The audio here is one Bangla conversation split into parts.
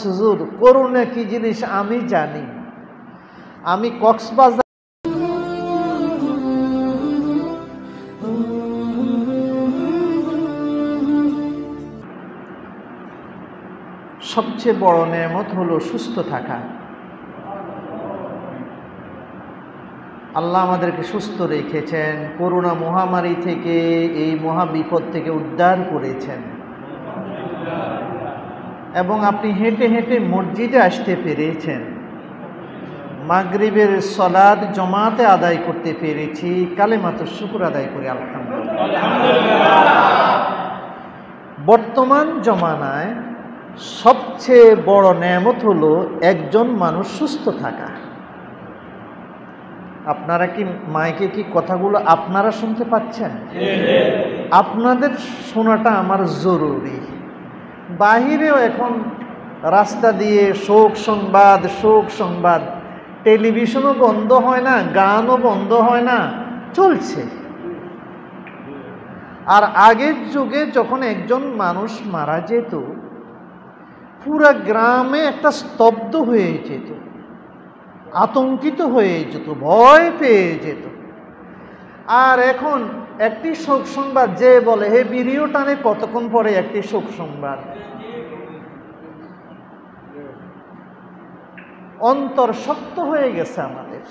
হুজুর, করুণা কি জিনিস আমি জানি। আমি কক্সবাজার সবচেয়ে বড় নেয়ামত হলো সুস্থ থাকা। আল্লাহ আমাদেরকে সুস্থ রেখেছেন, করোনা মহামারী থেকে, এই মহাবিপদ থেকে উদ্ধার করেছেন, এবং আপনি হেঁটে হেঁটে মসজিদে আসতে পেরেছেন, মাগরিবের সালাত জামাতে আদায় করতে পেরেছি। কালেমাতুশ শুকর আদায় করি আলহামদুলিল্লাহ। বর্তমান জমানায় সবচেয়ে বড় নেয়ামত হলো একজন মানুষ সুস্থ থাকা। আপনারা কি মাইকে কি কথাগুলো আপনারা শুনতে পাচ্ছেন? আপনাদের শোনাটা আমার জরুরি। বাহিরেও এখন রাস্তা দিয়ে শোক সংবাদ, টেলিভিশনও বন্ধ হয় না, গানও বন্ধ হয় না, চলছে। আর আগের যুগে যখন একজন মানুষ মারা যেত, পুরা গ্রামে একটা স্তব্ধ হয়ে যেত, আতঙ্কিত হয়ে যেত, ভয় পেয়ে যেত। আর এখন একটি শোক সংবাদ যে বলে, হে ভিডিও টানে কতক্ষণ পরে একটি শোক সংবাদ। অন্তর শক্ত হয়ে গেছে আমাদের,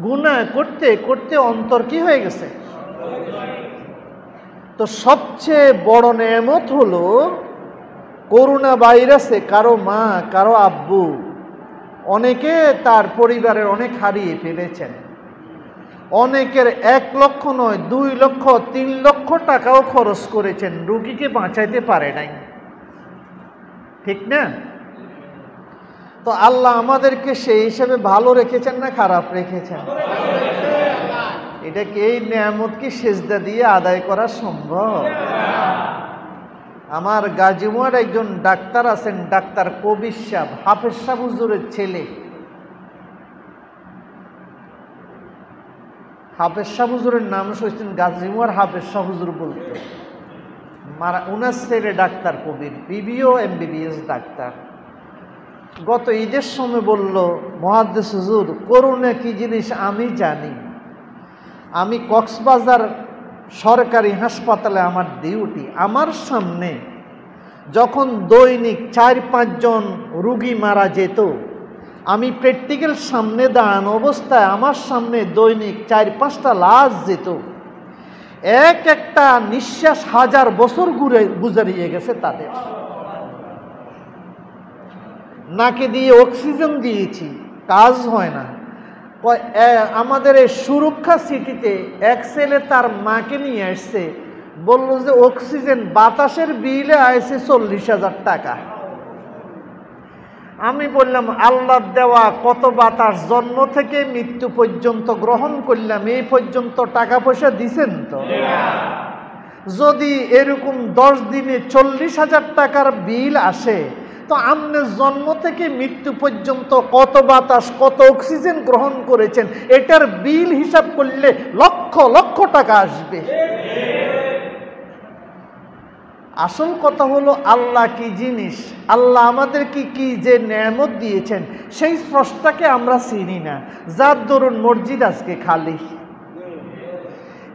গুনাহ করতে করতে অন্তর কি হয়ে গেছে। তো সবচেয়ে বড় নেয়ামত হলো করোনা ভাইরাসে কারো মা, কারো আব্বু, অনেকে তার পরিবারের অনেক হারিয়ে ফেলেছেন। অনেকের 1 লক্ষ নয়, 2 লক্ষ, 3 লক্ষ টাকাও খরচ করেছেন, রোগীকে বাঁচাইতে পারে নাই, ঠিক না? তো আল্লাহ আমাদেরকে সেই হিসেবে ভালো রেখেছেন না খারাপ রেখেছেন? এটাকে, এই নেয়ামত কি সেজদা দিয়ে আদায় করা সম্ভব? আমার গাজীমোয়ার একজন ডাক্তার আছেন, ডাক্তার কবির সাহেব, হাফেজ সাহেব হুজুরের ছেলে। হাফেজ সাহেব হুজুরের নাম শুনছেন, গাজীমোয়ার হাফেজ সাহেব হুজুর বলতো। উনার ছেলে ডাক্তার কবির, বিবিও MBBS ডাক্তার। গত ঈদের সময় বলল, মুহাদ্দিস হুজুর, করোনা কি জিনিস আমি জানি। আমি কক্সবাজার সরকারি হাসপাতালে আমার ডিউটি, আমার সামনে যখন দৈনিক 4-5 জন রুগী মারা যেত, আমি প্র্যাকটিক্যাল সামনে দাঁড়ানো অবস্থায় আমার সামনে দৈনিক 4-5টা লাশ যেত। একটা নিঃশ্বাস 1000 বছর গুজারিয়ে গেছে তাদের। নাকে দিয়ে অক্সিজেন দিয়েছি, কাজ হয় না। আমাদের এই সুরক্ষা সিটিতে এক ছেলে তার মাকে নিয়ে আসছে, বলল যে অক্সিজেন বাতাসের বিলে আইছে 40,000 টাকা। আমি বললাম, আল্লাহর দেওয়া কত বাতাস, জন্ম থেকে মৃত্যু পর্যন্ত গ্রহণ করলাম, এই পর্যন্ত টাকা পয়সা দিছেন তো? যদি এরকম 10 দিনে 40,000 টাকার বিল আসে, তো আপনি জন্ম থেকে মৃত্যু পর্যন্ত কত বাতাস, কত অক্সিজেন গ্রহণ করেছেন, এটার বিল হিসাব করলে লক্ষ লক্ষ টাকা আসবে। আসল কথা হলো, আল্লাহ কি জিনিস, আল্লাহ আমাদেরকে কি যে নেয়ামত দিয়েছেন, সেই স্রষ্টাকে আমরা চিনি না, যার দরুন মসজিদ আজকে খালি।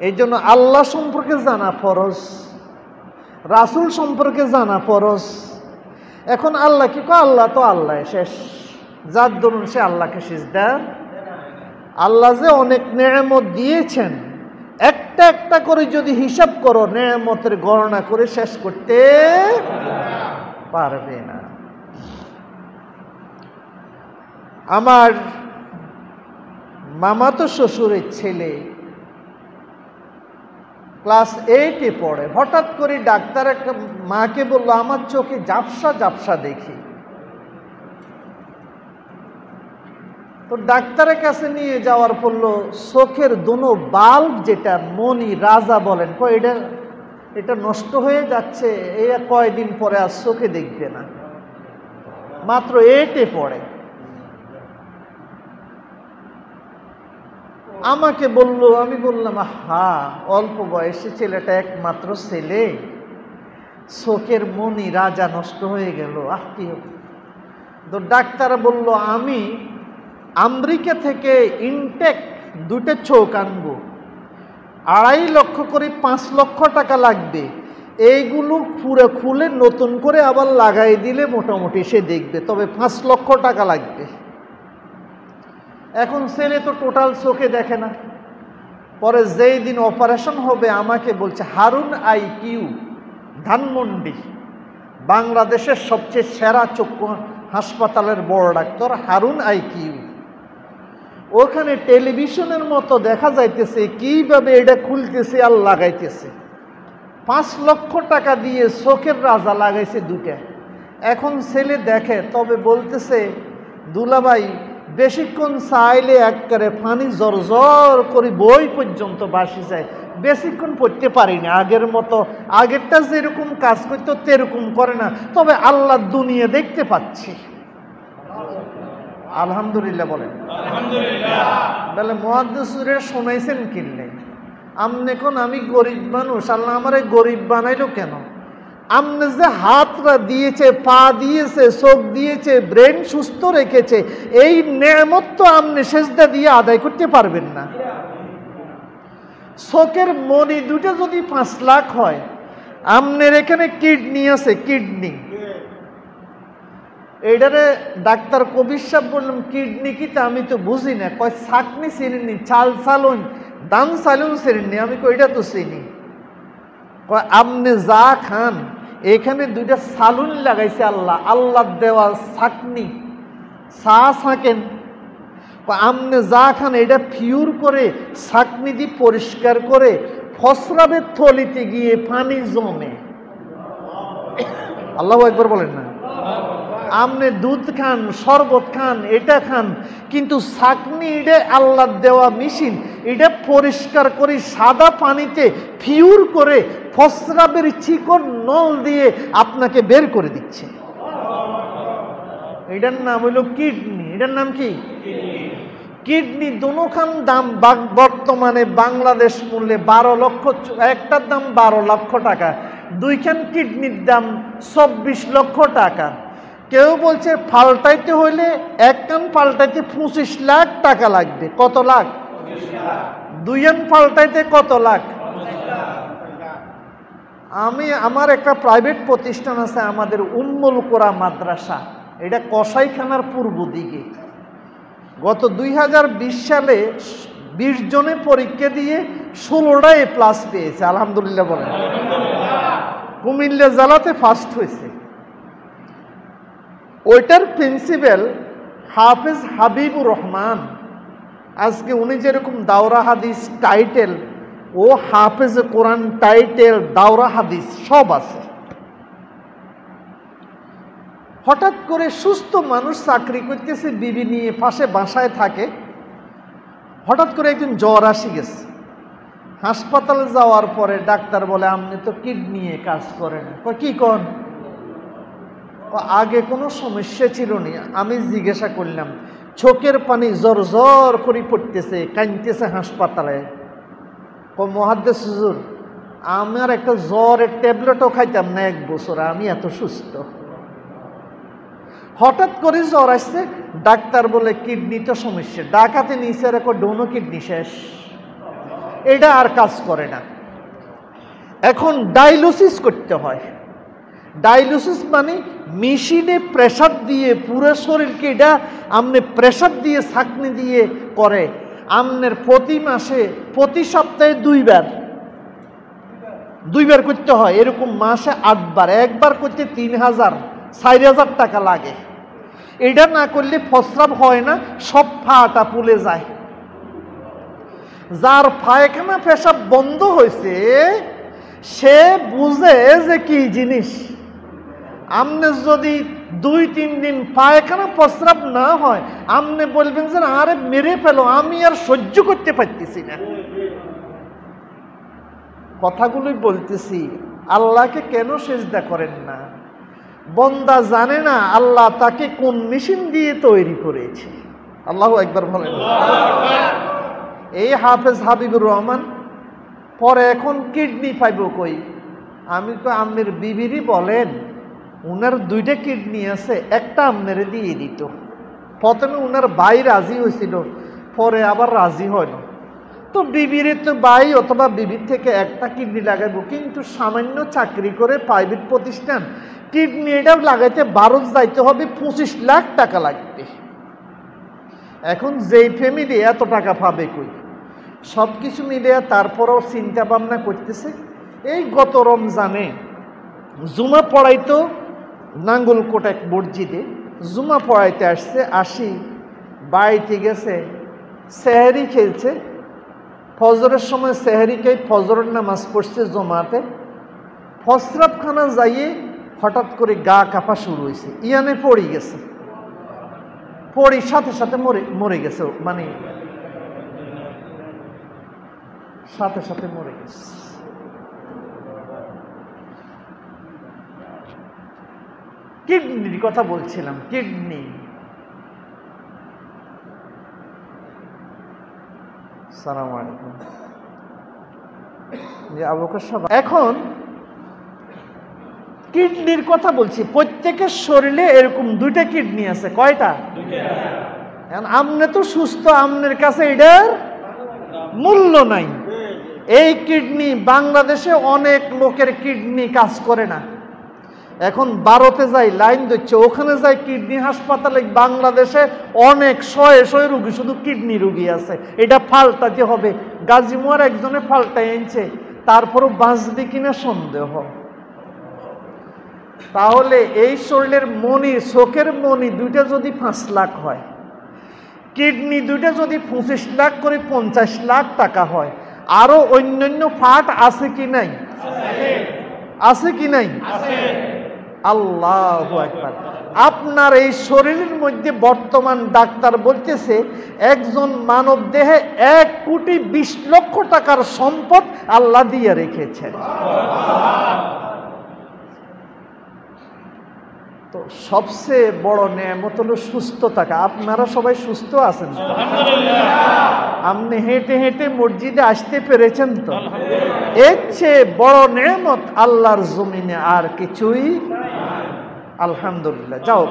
এই জন্য আল্লাহ সম্পর্কে জানা ফরজ, রাসূল সম্পর্কে জানা ফরজ। এখন আল্লাহ কি কয়, আল্লাহ তো আল্লাহ শেষ, যার দরুন সে আল্লাহকে সিজদা। আল্লাহ যে অনেক নেয়ামত দিয়েছেন, একটা একটা করে যদি হিসাব করো, নেয়ামতের গণনা করে শেষ করতে পারবে না। আমার মামাতো শ্বশুরের ছেলে ক্লাস 8-এ পড়ে, হঠাৎ করে ডাক্তার মাকে বলল, আমার চোখে ঝাপসা ঝাপসা দেখি। তো ডাক্তারের কাছে নিয়ে যাওয়ার পড়ল, চোখের দুনো বাল্ব, যেটা মনি রাজা বলেন, এটা নষ্ট হয়ে যাচ্ছে, এই কয়দিন পরে আর চোখে দেখবে না। মাত্র 8-এ পড়ে। আমাকে বলল, আমি বললাম, হ্যাঁ, অল্প বয়সে ছেলেটা, একমাত্র ছেলে, চোখের মনি রাজা নষ্ট হয়ে গেল, কি হবে? তো ডাক্তার বলল আমি আমেরিকা থেকে ইনটেক 2টা চোখ আনবো, 2.5 লক্ষ করে 5 লক্ষ টাকা লাগবে, এইগুলো পুরো খুলে নতুন করে আবার লাগাই দিলে মোটামুটি সে দেখবে, তবে 5 লক্ষ টাকা লাগবে। এখন ছেলে তো টোটাল চোখে দেখে না। পরে যেই দিন অপারেশন হবে আমাকে বলছে, হারুন আইকিউ ধানমন্ডি, বাংলাদেশের সবচেয়ে সেরা চক্ষু হাসপাতালের বড় ডাক্তার হারুন আইকিউ, ওখানে টেলিভিশনের মতো দেখা যাইতেছে কিভাবে এটা খুলতেছে আর লাগাইতেছে। 5 লক্ষ টাকা দিয়ে চোখের রাজা লাগাইছে 2টা। এখন ছেলে দেখে, তবে বলতেছে দুলাভাই বেশিক্ষণ চাইলে একবারে পানি জর করে বই পর্যন্ত বাসি যায়, বেশিক্ষণ পড়তে পারি না, আগের মতো, আগেরটা যেরকম কাজ করতো তেরকম করে না, তবে আল্লাহ দুনিয়া দেখতে পাচ্ছি। আলহামদুলিল্লাহ বলেন। বলে মুহাদ্দিসরে শোনাইছেন কিনলে আমনে কোন আমি গরিব মানুষ, আল্লাহ আমারে গরিব বানাইলো কেন? আমনে যে হাতরা দিয়েছে, পা দিয়েছে, চোখ দিয়েছে, ব্রেন সুস্থ রেখেছে, এই নেয়ামত তো আমনে সেজদা দিয়ে আদায় করতে পারবেন না। চোখের মনি 2টা যদি 5 লাখ হয়, আমনের এখানে কিডনি আছে, কিডনি, এইটারে ডাক্তার কবির সাহেব বললাম কিডনি কি, তা আমি তো বুঝি না। কয় ছাকনি চিনি, চাল চালুন, দান চালুন চিনি, আমি কই এটা তো চিনি। কয় আপনি যা খান এখানে 2টা সালুন লাগাইছে আল্লাহ, আল্লাহ দেওয়া ছাকনি, চা ছাকেন, আপনি যা খান এটা ফিউর করে ছাকনি দিয়ে পরিষ্কার করে ফসরাবের থলিতে গিয়ে পানি জমে। আল্লাহু আকবার বলেন না। আপনি দুধ খান, শরবত খান, এটা খান, কিন্তু ছাকনি এটা আল্লাহ দেওয়া মেশিন, এটা পরিষ্কার করে সাদা পানিতে ফিউর করে ফসরাবের চিকন নল দিয়ে আপনাকে বের করে দিচ্ছে। এটার নাম হইল কিডনি। এটার নাম কি? কিডনি। দোনোখান দাম বর্তমানে বাংলাদেশ মূল্যে 12 লক্ষ, একটার দাম 12 লক্ষ টাকা, 2খান কিডনির দাম 24 লক্ষ টাকা। কেউ বলছে পাল্টাইতে হইলে 1 কান পাল্টাইতে 25 লাখ টাকা লাগবে। কত লাখ? 2 কান পাল্টাইতে কত লাখ? আমার একটা প্রাইভেট প্রতিষ্ঠান আছে, আমাদের উম্মুল কোরা মাদ্রাসা, এটা কসাইখানার পূর্ব দিকে। গত 2020 সালে 20 জনে পরীক্ষা দিয়ে 16টা A+ পেয়েছে, আলহামদুলিল্লাহ বলেন। কুমিল্লা জেলাতে ফার্স্ট হয়েছে। ওইটার প্রিন্সিপাল হাফেজ হাবিবুর রহমান। আজকে উনি যেরকম দাওরা হাদিস টাইটেল, ও হাফেজ কোরআন টাইটেল, দাওরা হাদিস সব আছে। হঠাৎ করে সুস্থ মানুষ চাকরি করতেছে, বিবি নিয়ে পাশে বাসায় থাকে, হঠাৎ করে একদিন জ্বর আসি গেছে। হাসপাতালে যাওয়ার পরে ডাক্তার বলে আপনি তো কিডনি নিয়ে কাজ করেন। কি কন? আগে কোনো সমস্যা ছিল না। আমি জিজ্ঞাসা করলাম, চোখের পানি জর জর করে পড়তেছে, কাঁদতেছে হাসপাতালে। মুহাদ্দিস হুজুর, আমার একটা জ্বরের ট্যাবলেটও খাইতাম না 1 বছর, আমি এত সুস্থ। হঠাৎ করে জ্বর আসছে, ডাক্তার বলে কিডনি তো সমস্যা, ডাকাতে নিচে রেখো, ডোনো কিডনি শেষ, এটা আর কাজ করে না। এখন ডায়ালিসিস করতে হয়। ডায়ালিসিস মানে মেশিনে প্রেসার দিয়ে পুরো শরীরকে, এটা আপনি প্রেসার দিয়ে ছাঁকনি দিয়ে করে। আপনার প্রতি মাসে, প্রতি সপ্তাহে 2 বার করতে হয়, এরকম মাসে 8 বার। 1 বার করতে 3000-4000 টাকা লাগে। এটা না করলে প্রস্রাব হয় না, সব ফাটা ফুলে যায়। যার পায়খানা পেশাব বন্ধ হয়েছে সে বুঝে যে কি জিনিস। আপনি যদি 2-3 দিন পায়খানা প্রস্রাব না হয়, আপনি বলবেন যে আরে মেরে ফেলো, আমি আর সহ্য করতে পারতেছি না। কথাগুলোই বলতেছি, আল্লাহকে কেন সিজদা করেন না? বন্দা জানে না আল্লাহ তাকে কোন মেশিন দিয়ে তৈরি করেছে। আল্লাহু আকবার বলেন। এই হাফেজ হাবিবুর রহমান পরে এখন কিডনি পাইব কই? আমি তো আপনার বিবিরই বলেন, উনার 2টা কিডনি আছে, একটা আপনারে দিয়ে দিত। প্রথমে উনার ভাই রাজি হয়েছিল, পরে আবার রাজি হয় না। তো বিবির তো ভাই অথবা বিবির থেকে একটা কিডনি লাগাবো, কিন্তু সামান্য চাকরি করে প্রাইভেট প্রতিষ্ঠান, কিডনি এটাও লাগাইতে ভারত যাইতে হবে 25 লাখ টাকা লাগবে। এখন যেই ফ্যামিলি এত টাকা পাবে কই? সব কিছু মিলিয়ে তারপরও চিন্তা ভাবনা করতেছে। এই গত রমজানে জুমা পড়াইতো নাঙ্গলকোট এক মসজিদে, জুমা পড়াইতে আসি বাড়িতে গেছে, সেহরি খেলছে, ফজরের সময় সেহরি খেয়ে ফজরের নামাজ পড়ছে জমাতে, ফসরাবখানা যাইয়ে হঠাৎ করে গা কাঁপা শুরু হয়েছে, ইয়ানে পড়ে গেছে, পড়ি সাথে সাথে মরে গেছে, মানে সাথে সাথে মরে গেছে। কিডনির কথা বলছিলাম, কিডনি। সালাম আলাইকুম। আবু বকর সাহেব, এখন কিডনির কথা বলছি। প্রত্যেকের শরীরে এরকম 2টা কিডনি আছে। কয়টা? 2টা। আপনি তো সুস্থ, আপনার কাছে এটার মূল্য নাই। এই কিডনি বাংলাদেশে অনেক লোকের কিডনি কাজ করে না। এখন ভারতে যাই লাইন দিচ্ছে, ওখানে যাই কিডনি হাসপাতালে বাংলাদেশে অনেক শয়ে রুগী শুধু কিডনি রুগী আছে। এটা পাল্টাতে হবে। গাজীমোয়ার একজনে পাল্টাই আনছে, তারপরও বাঁচবে কিনা সন্দেহ। তাহলে এই শরীরের মনি, চোখের মনি 2টা যদি 5 লাখ হয়, কিডনি 2টা যদি 25 লাখ করে 50 লাখ টাকা হয়, আরো অন্যান্য পার্ট আছে কি নাই? আছে কি নাই? আল্লাহু আকবার। আপনার এই শরীরের মধ্যে বর্তমান ডাক্তার বলতেছে একজন মানব দেহে 1,20,00,000 টাকার সম্পদ আল্লাহ দিয়ে রেখেছেন। তো সবচেয়ে বড় নেয়ামত হলো সুস্থ থাকা। আপনারা সবাই সুস্থ আছেন তো? আপনি হেঁটে হেঁটে মসজিদে আসতে পেরেছেন তো? এর চেয়ে বড় নেয়ামত আল্লাহর জমিনে আর কিছুই। আলহামদুলিল্লাহ। যাও,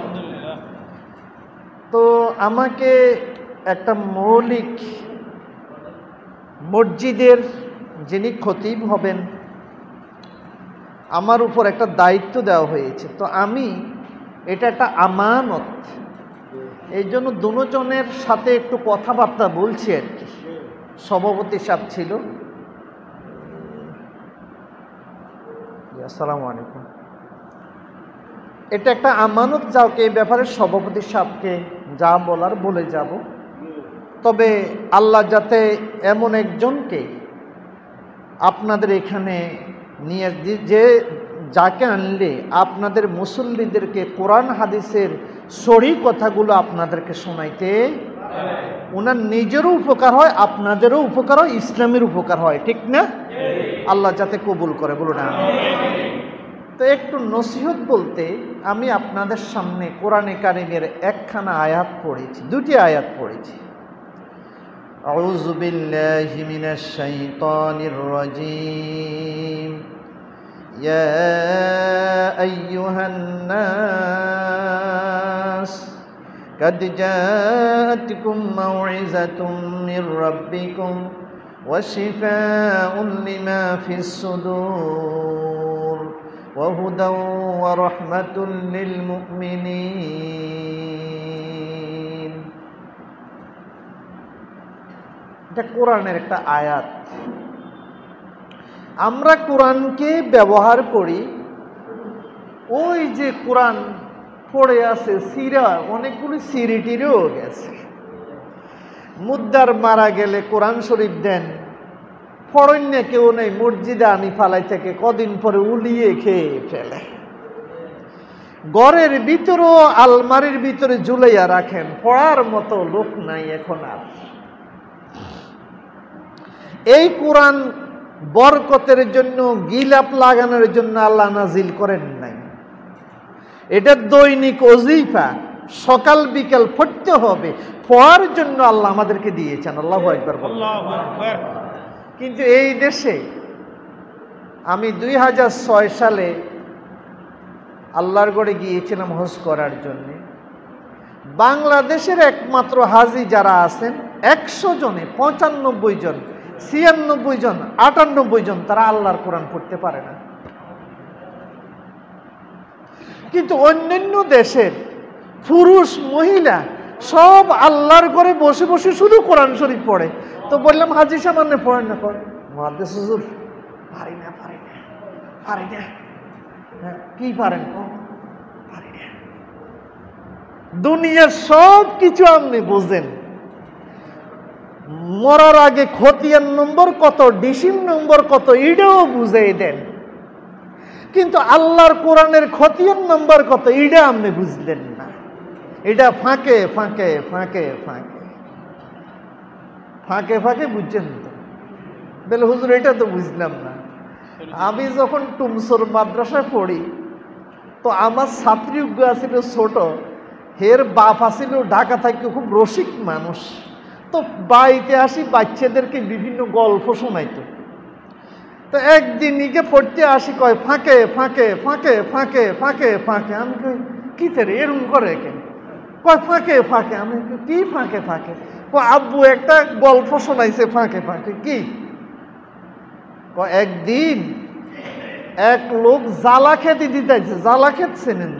তো আমাকে একটা মৌলিক মসজিদের যিনি খতিব হবেন, আমার উপর একটা দায়িত্ব দেওয়া হয়েছে। তো আমি, এটা একটা আমানত, এই জন্য দুজনের সাথে একটু কথাবার্তা বলছি আর কি। সভাপতি সাহেব ছিল। আসসালামু আলাইকুম। এটা একটা আমানত, যাওকে এই ব্যাপারে সভাপতি সাহেবকে যা বলার বলে যাব। তবে আল্লাহ যাতে এমন একজনকে আপনাদের এখানে নিয়ে, যে যাকে আনলে আপনাদের মুসল্লিদেরকে কোরআন হাদিসের সহি কথাগুলো আপনাদেরকে শোনাইতে, ওনার নিজেরও উপকার হয়, আপনাদেরও উপকার হয়, ইসলামের উপকার হয়, ঠিক না? আল্লাহ যাতে কবুল করে, বলুন আমিন। তো একটু নসিহত বলতে আমি আপনাদের সামনে কোরআনে কারিমের একখানা আয়াত পড়েছি, 2টি আয়াত পড়েছি। আউযু বিল্লাহি মিনাশ শাইতানির রাজীম। ইয়া আইয়ুহান নাস قد جاءتكم موعظة من ربكم وشفاء لما في الصدور وهدى ورحمة للمؤمنين। এটা কোরআনের একটা আয়াত। আমরা কোরআনকে ব্যবহার করি, ওই যে কোরআন পড়ে আছে সিরা, অনেকগুলি সিরিটিরও গেছে। মুদ্দার মারা গেলে কোরআন শরীফ দেন, পড়েন না কেউ নেই, মসজিদে আনি ফালাই থেকে কদিন পরে উলিয়ে খেয়ে ফেলে। ঘরের ভিতরেও আলমারির ভিতরে ঝুলাইয়া রাখেন, পড়ার মতো লোক নাই এখন আর। এই কোরআন বরকতের জন্য, গিলাপ লাগানোর জন্য আল্লাহ নাজিল করেন নাই। এটা দৈনিক ওজিফা, সকাল বিকাল পড়তে হবে, পড়ার জন্য আল্লাহ আমাদেরকে দিয়েছেন। আল্লাহু আকবার। কিন্তু এই দেশে আমি 2006 সালে আল্লাহর গড়ে গিয়েছিলাম হজ করার জন্যে। বাংলাদেশের একমাত্র হাজি যারা আছেন 100 জনে 95 জন, 96 জন, 98 জন তারা আল্লাহর কোরআন পড়তে পারে না। কিন্তু অন্যান্য দেশের পুরুষ মহিলা সব আল্লাহর ঘরে বসে বসে শুধু কোরআন শরীফ পড়ে। তো বললাম হাজি সামান্য পড়েন না, পড়েন মুহাদ্দিস হুজুর পারি না। হ্যাঁ, কি পারেন? পারি না। দুনিয়ার সব কিছু আপনি বুঝেন, মরার আগে খতিয়ান নম্বর কত, ডিসিম নম্বর কত, এটাও বুঝাই দেন, কিন্তু আল্লাহর কোরআনের খতিয়ান নম্বর কত এটা আপনি বুঝলেন না। এটা ফাঁকে ফাঁকে ফাঁকে ফাঁকে ফাঁকে ফাঁকে বুঝছেন তো? বলে হুজুর এটা তো বুঝলাম না। আমি যখন টুমসোর মাদ্রাসায় পড়ি তো আমার ছাত্রী ছিল ছোট, হের বাপ আসিল ঢাকা থেকে, খুব রসিক মানুষ। তো বাড়িতে আসি বাচ্চাদেরকে বিভিন্ন গল্প শোনাইতো। তো একদিন ইকে পড়তে আসি, কয় ফাঁকে ফাঁকে ফাঁকে ফাঁকে ফাঁকে ফাঁকে। আমি কই কি রে এরকম করে কেন? কয় ফাঁকে ফাঁকে। আমি কি ফাঁকে ফাঁকে? আব্বু একটা গল্প শোনাইছে ফাঁকে ফাঁকে। কি? একদিন এক লোক জ্বালা খেতে দিতেছে। জ্বালা খেত চেনেন?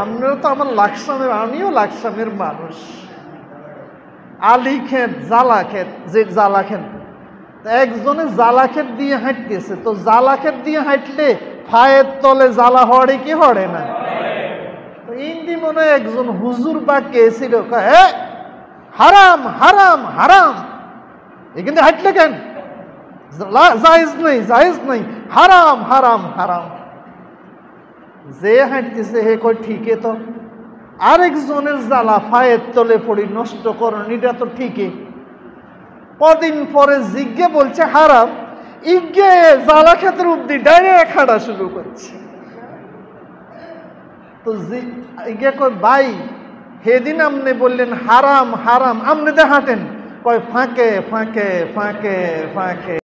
আপনারা তো আমার লাকসামের, আমিও লাকসামের মানুষ। আলি খেত, জ্বালা খেত, যে জ্বালা খেত, একজনে জ্বালা খেত দিয়ে হাঁটতেছে। তো জ্বালা খেত দিয়ে হাঁটলে ফায়ের তলে জ্বালা হড়ে কি হড়ে না? ইন্দি মনে হয় একজন হুজুর বা কে ছিল, হারাম হারাম হারাম, এখানে হাঁটলে কেন? জায়েজ নেই, জায়েজ নেই, হারাম হারাম হারাম। যে হাঁটতেছে হে কই ঠিকই তো, আরেকজনের জ্বালা ফায়ের তলে পড়ি নষ্ট করেন, এটা তো ঠিকই। কদিন পরে জিজ্ঞে বলছে হারাম, ইজ্ঞে জ্বালা ক্ষেতের অব্দি ডাইরেক্ট হাঁটা শুরু করছে। তো ইজ্ঞে কয় ভাই সেদিন আপনি বললেন হারাম হারাম, আপনি দে হাঁটেন। কয় ফাঁকে ফাঁকে ফাঁকে ফাঁকে।